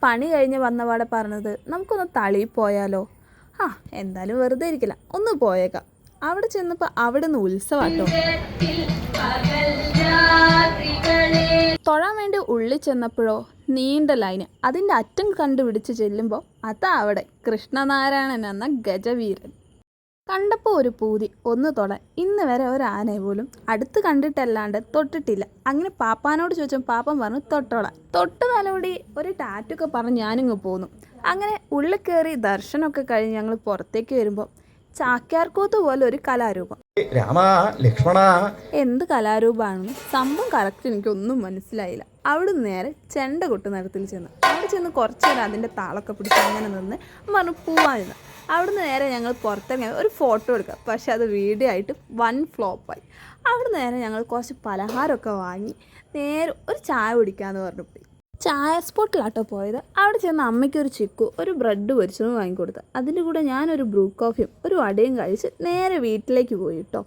പണി കഴിഞ്ഞ് വന്നപാടെ പറഞ്ഞത് നമുക്കൊന്ന് തളിയിൽ പോയാലോ. എന്തായാലും വെറുതെ ഇരിക്കില്ല, ഒന്ന് പോയേക്കാം. അവിടെ ചെന്നപ്പോൾ അവിടെ നിന്ന് ഉത്സവാട്ടോ. തൊഴാൻ വേണ്ടി ഉള്ളിൽ ചെന്നപ്പോഴോ നീണ്ട ലൈന്. അതിൻ്റെ അറ്റം കണ്ടുപിടിച്ച് ചെല്ലുമ്പോൾ അതാ അവിടെ കൃഷ്ണനാരായണൻ എന്ന ഗജവീരൻ. കണ്ടപ്പോൾ ഒരു പൂതി ഒന്ന് തൊടാൻ. ഇന്ന് വരെ ഒരു ആനയെ പോലും അടുത്ത് കണ്ടിട്ടല്ലാണ്ട് തൊട്ടിട്ടില്ല. അങ്ങനെ പാപ്പാനോട് ചോദിച്ചാൽ പാപ്പൻ പറഞ്ഞു തൊട്ടോളാം. തൊട്ട് തലോടി ഒരു ടാറ്റൊക്കെ പറഞ്ഞ് ഞാനിങ്ങ് പോന്നു. അങ്ങനെ ഉള്ളിൽ കയറി ദർശനമൊക്കെ കഴിഞ്ഞ് ഞങ്ങൾ പുറത്തേക്ക് വരുമ്പോൾ ചാക്യാർകൂത്ത് പോലെ ഒരു കലാരൂപം. എന്ത് കലാരൂപമാണെന്ന് സംഭവം കറക്റ്റ് എനിക്കൊന്നും മനസ്സിലായില്ല. അവിടെ നേരെ ചെണ്ട കൊട്ട് നിരത്തിൽ ചെന്ന് അവിടെ ചെന്ന് കുറച്ച് നേരം അതിൻ്റെ താളൊക്കെ പിടിച്ച് അങ്ങനെ നിന്ന് പറഞ്ഞു പോവാനിരുന്നു. അവിടുന്ന് നേരെ ഞങ്ങൾ പുറത്തിറങ്ങി ഒരു ഫോട്ടോ എടുക്കുക. പക്ഷെ അത് വീഡിയോ ആയിട്ട് വൻ ഫ്ലോപ്പായി. അവിടെ നേരെ ഞങ്ങൾ കുറച്ച് പലഹാരമൊക്കെ വാങ്ങി നേരെ ഒരു ചായ കുടിക്കാമെന്ന് പറഞ്ഞു പോയി. ചായ സ്പോട്ടിലാട്ടോ പോയത്. അവിടെ ചെന്ന് അമ്മയ്ക്കൊരു ചിക്കു ഒരു ബ്രെഡ് പൊരിച്ചതും വാങ്ങിക്കൊടുത്ത് അതിൻ്റെ കൂടെ ഞാനൊരു ബ്രൂ കോഫിയും ഒരു വടയും കഴിച്ച് നേരെ വീട്ടിലേക്ക് പോയി കേട്ടോ.